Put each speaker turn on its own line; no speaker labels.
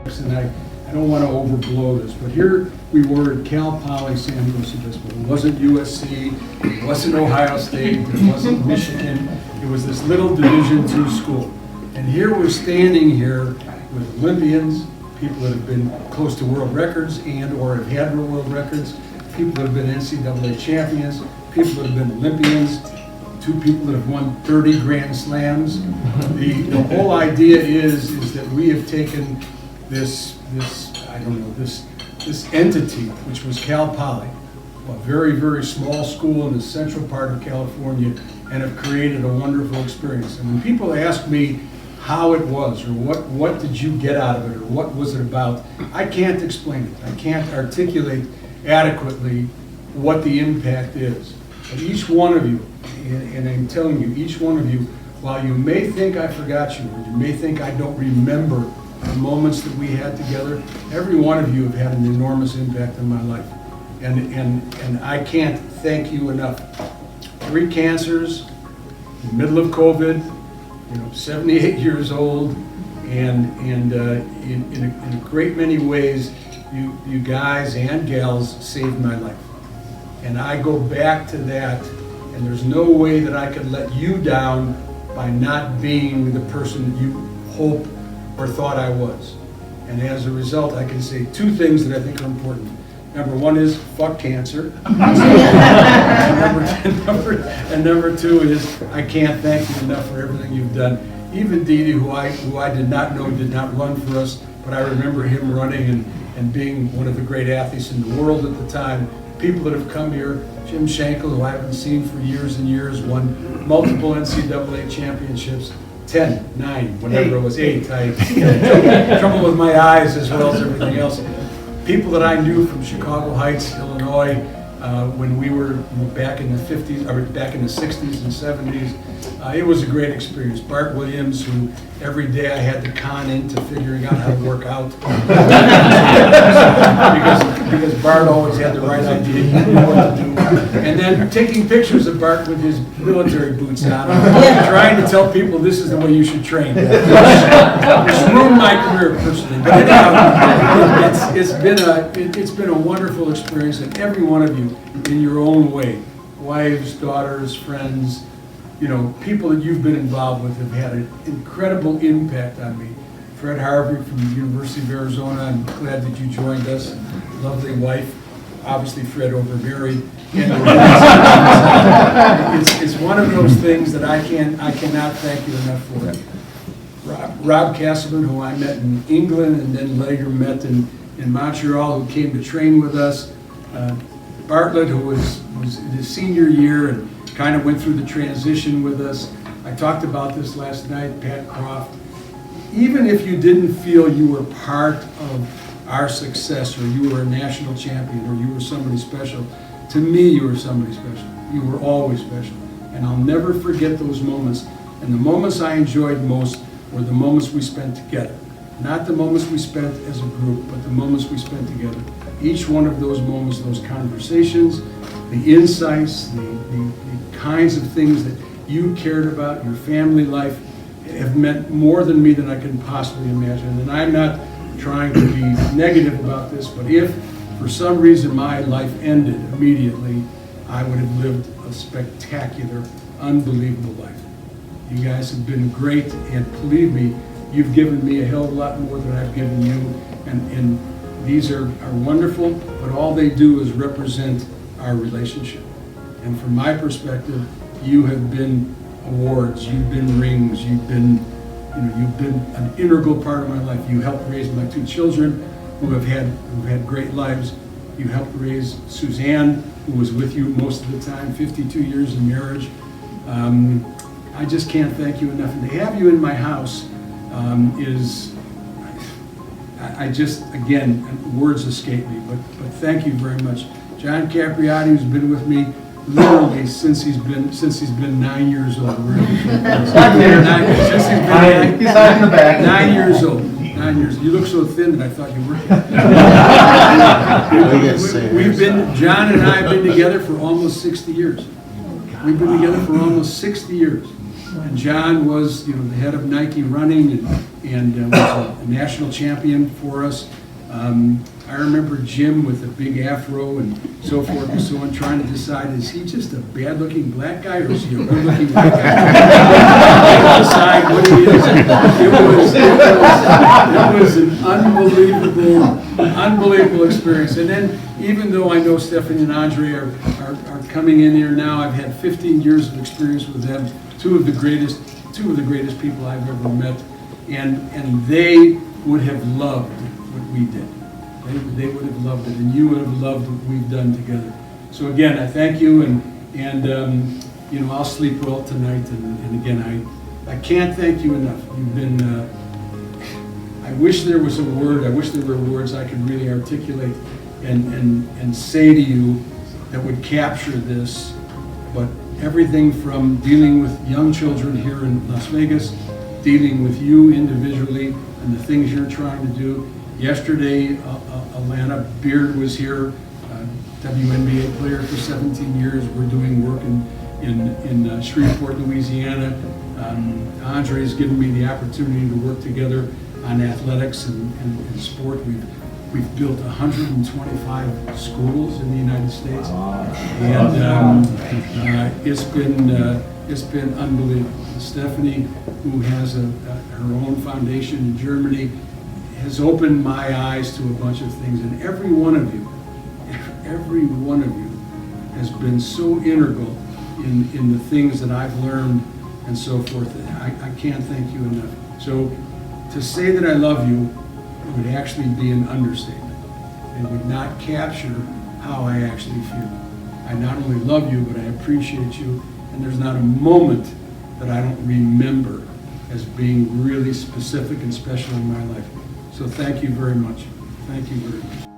and I don't want to overblow this, but here we were at Cal Poly San Luis Obispo. It wasn't USC, it wasn't Ohio State, it wasn't Michigan. It was this little Division II school. And here we're standing here with Olympians, people that have been close to world records and or have had world records, people that have been NCAA champions, people that have been Olympians, 2 people that have won 30 Grand Slams. The whole idea is that we have taken this entity, which was Cal Poly, a very, very small school in the central part of California, and have created a wonderful experience. And when people ask me how it was, or what did you get out of it, or what was it about, I can't explain it. I can't articulate adequately what the impact is. But each one of you, and I'm telling you, each one of you, while you may think I forgot you, or you may think I don't remember the moments that we had together, every one of you have had an enormous impact on my life. And I can't thank you enough. 3 cancers, in the middle of COVID, 78 years old, and in a great many ways, you guys and gals saved my life. And I go back to that, and there's no way that I could let you down by not being the person that you hope or thought I was. And as a result, I can say 2 things that I think are important. Number 1 is, fuck cancer. and number 2 is, I can't thank you enough for everything you've done. Even Didi, who I did not know, did not run for us, but I remember him running and being one of the great athletes in the world at the time. People that have come here, Jim Schenkel, who I haven't seen for years and years, won multiple NCAA championships, 10, 9, whenever it was 8. I had trouble with my eyes as well as everything else. People that I knew from Chicago Heights, Illinois, when we were back in the 50s, or back in the 60s and 70s. It was a great experience. Bart Williams, who every day I had to con into figuring out how to work out. because Bart always had the right idea, he knew what to do. And then taking pictures of Bart with his military boots on, trying to tell people this is the way you should train. It's ruined my career personally. But anyhow, it's been a wonderful experience, and every one of you in your own way, wives, daughters, friends, people that you've been involved with have had an incredible impact on me. Fred Harvey from the University of Arizona, I'm glad that you joined us. Lovely wife, obviously Fred overmarried. It's one of those things that I cannot thank you enough for. Rob Castleman, who I met in England and then later met in Montreal, who came to train with us. Bartlett, who was in his senior year and kind of went through the transition with us. I talked about this last night, Pat Croft. Even if you didn't feel you were part of our success, or you were a national champion, or you were somebody special, to me you were somebody special. You were always special. And I'll never forget those moments. And the moments I enjoyed most were the moments we spent together. Not the moments we spent as a group, but the moments we spent together. Each one of those moments, those conversations, the insights, the kinds of things that you cared about, your family life, have meant more than me than I can possibly imagine. And I'm not trying to be negative about this, but if for some reason my life ended immediately, I would have lived a spectacular, unbelievable life. You guys have been great, and believe me, you've given me a hell of a lot more than I've given you, and these are wonderful, but all they do is represent our relationship. And from my perspective, you have been awards, you've been rings, you've been an integral part of my life. You helped raise my 2 children who have had great lives. You helped raise Suzanne, who was with you most of the time, 52 years in marriage. I just can't thank you enough. And to have you in my house I just, again, words escape me, but thank you very much. John Capriati, who's been with me literally since he's been 9 years old. He's
out in the back.
9 years old. 9 years. You look so thin that I thought you were. John and I have been together for almost 60 years. We've been together for almost 60 years. And John was, you know, the head of Nike Running and was a national champion for us. I remember Jim with a big afro and so forth and so on, trying to decide, is he just a bad-looking black guy or is he a good-looking white guy? Decide what he is. It was an unbelievable experience. And then, even though I know Stephanie and Andre are coming in here now, I've had 15 years of experience with them, two of the greatest people I've ever met, and they would have loved what we did. They would have loved it, and you would have loved what we've done together. So again, I thank you, and you know, I'll sleep well tonight. And again, I can't thank you enough. You've been. I wish there was a word. I wish there were words I could really articulate and say to you that would capture this. But everything from dealing with young children here in Las Vegas, dealing with you individually, and the things you're trying to do. Yesterday, Alana Beard was here, WNBA player for 17 years. We're doing work in Shreveport, Louisiana. Andre's given me the opportunity to work together on athletics and sport. We've built 125 schools in the United States, and it's been unbelievable. Stephanie, who has her own foundation in Germany, has opened my eyes to a bunch of things, and every one of you has been so integral in the things that I've learned and so forth. I can't thank you enough. So to say that I love you would actually be an understatement. It would not capture how I actually feel. I not only love you, but I appreciate you, and there's not a moment that I don't remember as being really specific and special in my life. So thank you very much. Thank you very much.